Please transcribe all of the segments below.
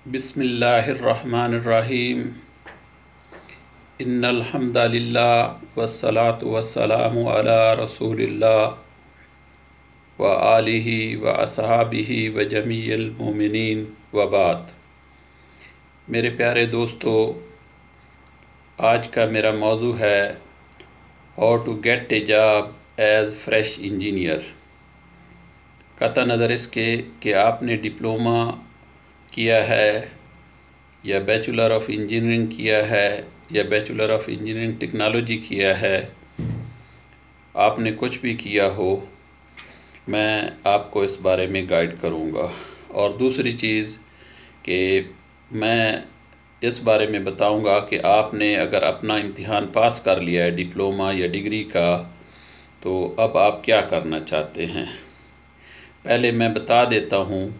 बिस्मिल्लाहिर्रहमानिर्रहीम। इन्नल हम्दलिल्लाह वस्सलातु वस्सलामु अला रसूलिल्लाह व आलिहि व अस्हाबिहि व जमीइल मोमिनीन व बाद। मेरे प्यारे दोस्तों, आज का मेरा मौजू है how to get a job as fresh engineer. कतई नज़र इसके कि आपने डिप्लोमा किया है या बैचलर ऑफ इंजीनियरिंग किया है या बैचलर ऑफ इंजीनियरिंग टेक्नोलॉजी किया है, आपने कुछ भी किया हो, मैं आपको इस बारे में गाइड करूँगा। और दूसरी चीज़ कि मैं इस बारे में बताऊँगा कि आपने अगर अपना इम्तिहान पास कर लिया है डिप्लोमा या डिग्री का, तो अब आप क्या करना चाहते हैं। पहले मैं बता देता हूँ,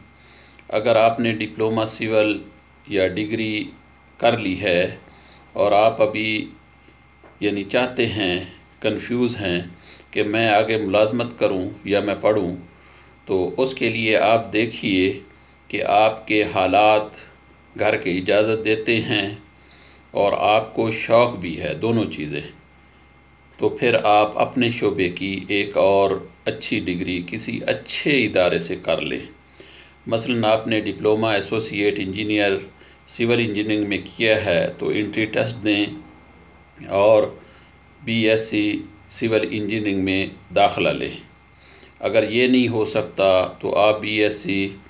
अगर आपने डिप्लोमा सिविल या डिग्री कर ली है और आप अभी यानी चाहते हैं, कंफ्यूज हैं कि मैं आगे मुलाजमत करूं या मैं पढ़ूं, तो उसके लिए आप देखिए कि आपके हालात घर के इजाज़त देते हैं और आपको शौक़ भी है, दोनों चीज़ें, तो फिर आप अपने शोबे की एक और अच्छी डिग्री किसी अच्छे इदारे से कर लें। मसलन आपने diploma associate engineer civil engineering में किया है तो एंट्री टेस्ट दें और बीएससी सिविल इंजीनियरिंग में दाखिला लें। अगर ये नहीं हो सकता तो आप बीएससी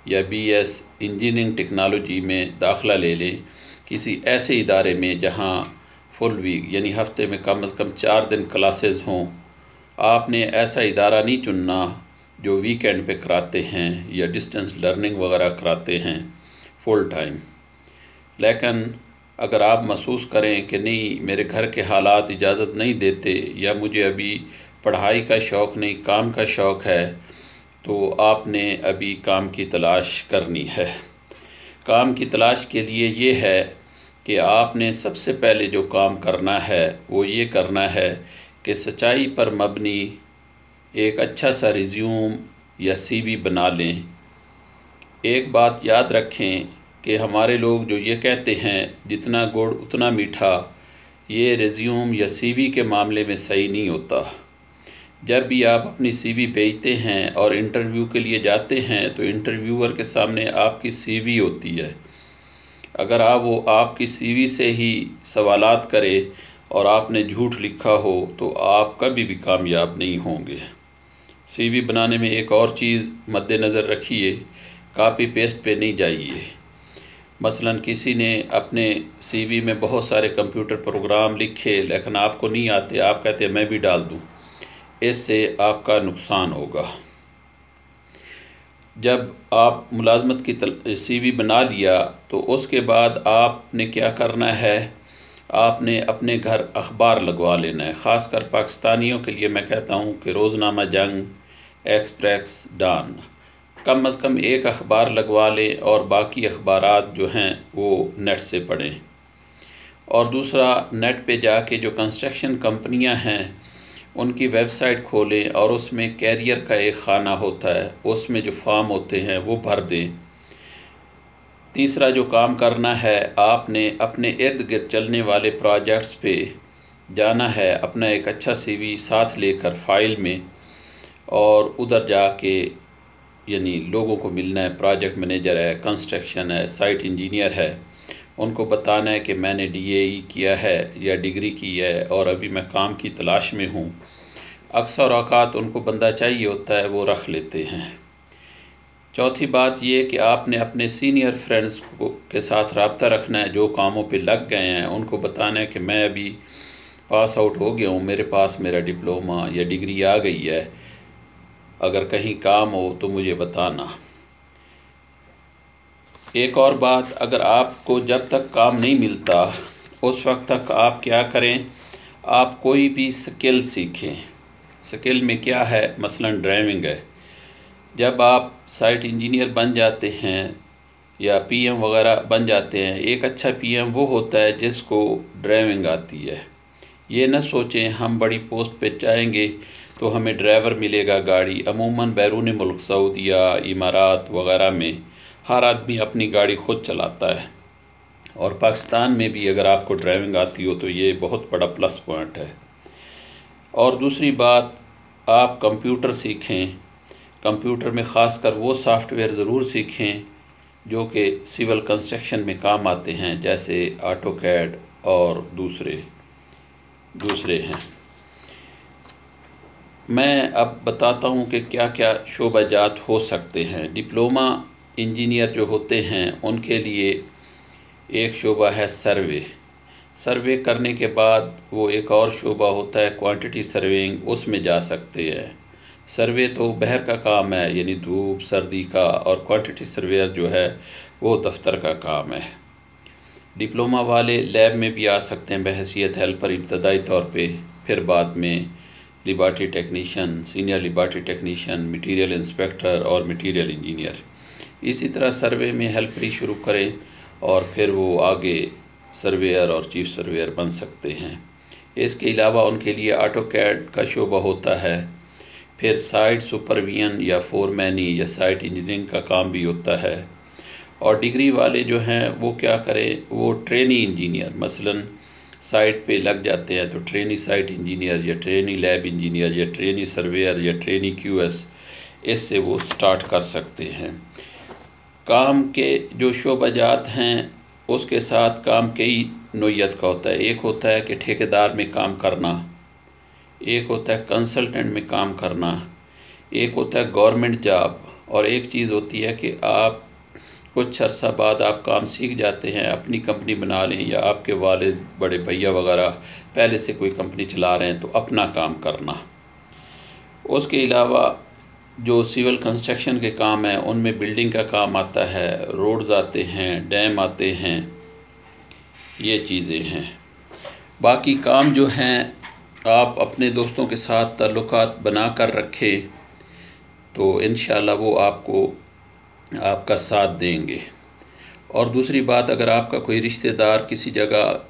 या बीएस इंजीनियरिंग टेक्नोलॉजी में दाखिला ले लें किसी ऐसे इदारे में जहाँ फुल वीक यानी हफ्ते में कम से कम 4 दिन क्लासेस हों। आपने ऐसा इदारा नहीं चुनना जो वीकेंड पे कराते हैं या डिस्टेंस लर्निंग वगैरह कराते हैं फुल टाइम। लेकिन अगर आप महसूस करें कि नहीं, मेरे घर के हालात इजाज़त नहीं देते या मुझे अभी पढ़ाई का शौक़ नहीं, काम का शौक़ है, तो आपने अभी काम की तलाश करनी है। काम की तलाश के लिए ये है कि आपने सबसे पहले जो काम करना है वो ये करना है कि सच्चाई पर मबनी एक अच्छा सा रिज्यूम या सीवी बना लें। एक बात याद रखें कि हमारे लोग जो ये कहते हैं जितना गुड़ उतना मीठा, ये रिज्यूम या सीवी के मामले में सही नहीं होता। जब भी आप अपनी सीवी भेजते हैं और इंटरव्यू के लिए जाते हैं तो इंटरव्यूअर के सामने आपकी सीवी होती है। अगर वो आपकी सीवी से ही सवालात करे और आपने झूठ लिखा हो तो आप कभी भी कामयाब नहीं होंगे। सीवी बनाने में एक और चीज़ मद्देनज़र रखिए, कॉपी पेस्ट पे नहीं जाइए। मसलन किसी ने अपने सीवी में बहुत सारे कंप्यूटर प्रोग्राम लिखे लेकिन आपको नहीं आते, आप कहते हैं मैं भी डाल दूं, इससे आपका नुकसान होगा। जब आप मुलाजमत की सीवी बना लिया तो उसके बाद आपने क्या करना है, आपने अपने घर अखबार लगवा लेना है। ख़ासकर पाकिस्तानियों के लिए मैं कहता हूँ कि रोज़नामा जंग, एक्सप्रेस, डॉन, कम से कम एक अखबार लगवा लें और बाकी अखबारात जो हैं वो नेट से पढ़ें। और दूसरा, नेट पे जाके जो कंस्ट्रक्शन कंपनियां हैं उनकी वेबसाइट खोलें और उसमें कैरियर का एक खाना होता है, उसमें जो फॉर्म होते हैं वो भर दें। तीसरा जो काम करना है, आपने अपने इर्द गिर्द चलने वाले प्रोजेक्ट्स पे जाना है अपना एक अच्छा सीवी साथ लेकर फ़ाइल में, और उधर जाके यानी लोगों को मिलना है, प्रोजेक्ट मैनेजर है, कंस्ट्रक्शन है, साइट इंजीनियर है, उनको बताना है कि मैंने डीएई किया है या डिग्री की है और अभी मैं काम की तलाश में हूँ। अक्सर औक़ात उनको बंदा चाहिए होता है, वो रख लेते हैं। चौथी बात ये कि आपने अपने सीनियर फ्रेंड्स के साथ रब्ता रखना है, जो कामों पे लग गए हैं उनको बताना है कि मैं अभी पास आउट हो गया हूँ, मेरे पास मेरा डिप्लोमा या डिग्री आ गई है, अगर कहीं काम हो तो मुझे बताना। एक और बात, अगर आपको जब तक काम नहीं मिलता उस वक्त तक आप क्या करें, आप कोई भी स्किल सीखें। स्किल में क्या है, मसलन ड्राइविंग है। जब आप साइट इंजीनियर बन जाते हैं या पीएम वगैरह बन जाते हैं, एक अच्छा पीएम वो होता है जिसको ड्राइविंग आती है। ये न सोचें हम बड़ी पोस्ट पे जाएंगे तो हमें ड्राइवर मिलेगा गाड़ी। अमूमन बैरून मुल्क सऊदीया, इमारात वगैरह में हर आदमी अपनी गाड़ी खुद चलाता है, और पाकिस्तान में भी अगर आपको ड्राइविंग आती हो तो ये बहुत बड़ा प्लस पॉइंट है। और दूसरी बात, आप कंप्यूटर सीखें। कंप्यूटर में ख़ासकर वो सॉफ्टवेयर ज़रूर सीखें जो कि सिविल कंस्ट्रक्शन में काम आते हैं, जैसे ऑटोकैड और दूसरे हैं। मैं अब बताता हूँ कि क्या क्या शोबाजात हो सकते हैं। डिप्लोमा इंजीनियर जो होते हैं उनके लिए एक शोबा है सर्वे करने के बाद वो एक और शोबा होता है क्वांटिटी सर्वेइंग, उसमें जा सकते हैं। सर्वे तो बाहर का काम है, यानी धूप सर्दी का, और क्वांटिटी सर्वेयर जो है वो दफ्तर का काम है। डिप्लोमा वाले लैब में भी आ सकते हैं बहैसियत हेल्पर इब्तदाई तौर पे, फिर बाद में laboratory technician, senior laboratory technician, material inspector और मटीरियल इंजीनियर। इसी तरह सर्वे में हेल्परी शुरू करें और फिर वो आगे सर्वेयर और चीफ सर्वेयर बन सकते हैं। इसके अलावा उनके लिए ऑटोकैड का शोबा होता है, फिर साइट सुपरविजन या फोरमैनी या साइट इंजीनियरिंग का काम भी होता है। और डिग्री वाले जो हैं वो क्या करें, वो ट्रेनी इंजीनियर मसलन साइट पे लग जाते हैं तो ट्रेनी साइट इंजीनियर या ट्रेनी लैब इंजीनियर या ट्रेनी सर्वेयर या ट्रेनी क्यूएस, इससे वो स्टार्ट कर सकते हैं। काम के जो शोबाजात हैं उसके साथ काम कई नोयत का होता है। एक होता है कि ठेकेदार में काम करना, एक होता है कंसल्टेंट में काम करना, एक होता है गवर्नमेंट जॉब, और एक चीज़ होती है कि आप कुछ अर्सा बाद आप काम सीख जाते हैं, अपनी कंपनी बना लें, या आपके वालिद बड़े भैया वगैरह पहले से कोई कंपनी चला रहे हैं तो अपना काम करना। उसके अलावा जो सिविल कंस्ट्रक्शन के काम हैं उनमें बिल्डिंग का काम आता है, रोड्स आते हैं, डैम आते हैं, ये चीज़ें हैं। बाकी काम जो हैं आप अपने दोस्तों के साथ ताल्लुकात बना कर रखें तो इंशाअल्लाह वो आपका साथ देंगे। और दूसरी बात, अगर आपका कोई रिश्तेदार किसी जगह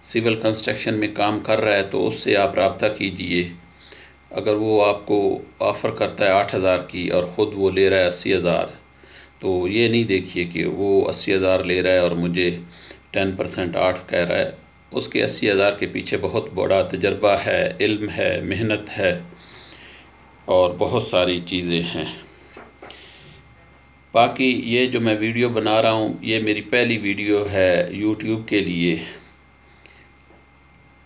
सिविल कंस्ट्रक्शन में काम कर रहा है तो उससे आप रब्ता कीजिए। अगर वो आपको ऑफ़र करता है 8,000 की और ख़ुद वो ले रहा है 80,000, तो ये नहीं देखिए कि वो 80,000 ले रहा है और मुझे 10% 8 कह रहा है। उसके 80,000 के पीछे बहुत बड़ा तजर्बा है, इल्म है, मेहनत है और बहुत सारी चीज़ें हैं। बाकी ये जो मैं वीडियो बना रहा हूँ ये मेरी पहली वीडियो है यूट्यूब के लिए।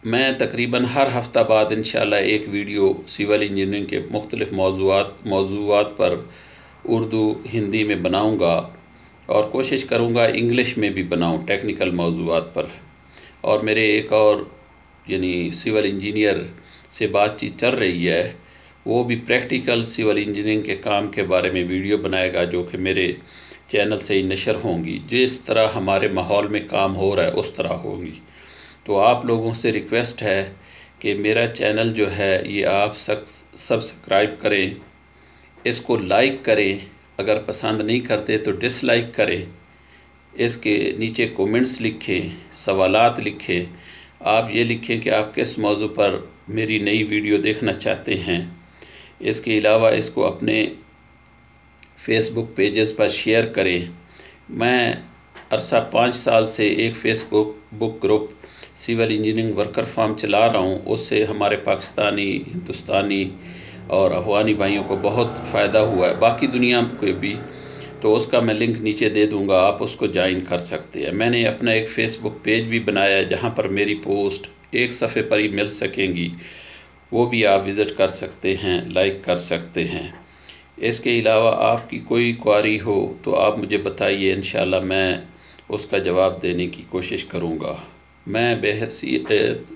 मैं तकरीबन हर हफ्ता बाद इंशाल्लाह एक वीडियो सिविल इंजीनियरिंग के मुख्तलिफ़ मौज़ूआत पर उर्दू हिंदी में बनाऊँगा, और कोशिश करूँगा इंग्लिश में भी बनाऊँ टेक्निकल मौज़ूआत पर। और मेरे एक और यानी सिविल इंजीनियर से बातचीत चल रही है, वो भी प्रैक्टिकल सिविल इंजीनियरिंग के काम के बारे में वीडियो बनाएगा जो कि मेरे चैनल से ही नशर होंगी। जिस तरह हमारे माहौल में काम हो रहा है उस तरह होंगी। तो आप लोगों से रिक्वेस्ट है कि मेरा चैनल जो है ये आप सब्सक्राइब करें, इसको लाइक करें, अगर पसंद नहीं करते तो डिसलाइक करें, इसके नीचे कमेंट्स लिखें, सवालात लिखें। आप ये लिखें कि आप किस मौजू पर मेरी नई वीडियो देखना चाहते हैं। इसके अलावा इसको अपने फेसबुक पेजेस पर शेयर करें। मैं अरसा 5 साल से एक Facebook group civil engineering worker forum चला रहा हूँ। उससे हमारे पाकिस्तानी, हिंदुस्तानी और अफ़गानी भाइयों को बहुत फ़ायदा हुआ है, बाकी दुनिया को भी। तो उसका मैं लिंक नीचे दे दूँगा, आप उसको ज्वाइन कर सकते हैं। मैंने अपना एक फ़ेसबुक पेज भी बनाया है जहाँ पर मेरी पोस्ट एक सफ़े पर ही मिल सकेंगी, वो भी आप विज़िट कर सकते हैं, लाइक कर सकते हैं। इसके अलावा आपकी कोई क्वारी हो तो आप मुझे बताइए, इंशाल्लाह मैं उसका जवाब देने की कोशिश करूँगा। मैं बेहसीत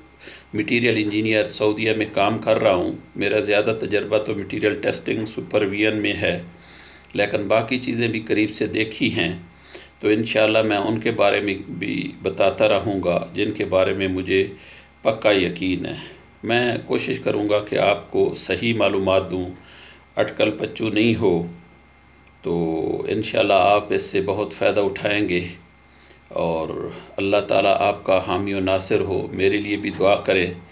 मटीरियल इंजीनियर सऊदीया में काम कर रहा हूँ। मेरा ज़्यादा तजर्बा तो मटीरियल टेस्टिंग सुपरविजन में है, लेकिन बाकी चीज़ें भी करीब से देखी हैं। तो इंशाल्लाह मैं उनके बारे में भी बताता रहूँगा जिनके बारे में मुझे पक्का यकीन है। मैं कोशिश करूँगा कि आपको सही मालूमात दूँ, अटकल पच्चू नहीं हो। तो इंशाल्लाह आप इससे बहुत फ़ायदा उठाएंगे और अल्लाह ताला आपका हामी और नासिर हो। मेरे लिए भी दुआ करें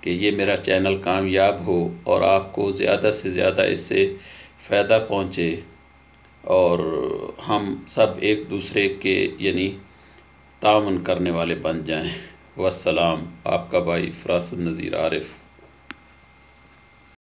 कि ये मेरा चैनल कामयाब हो और आपको ज़्यादा से ज़्यादा इससे फ़ायदा पहुँचे। और हम सब एक दूसरे के यानी तावन करने वाले बन जाएं। वस्सलाम, आपका भाई फ़रासत नज़ीर आरिफ।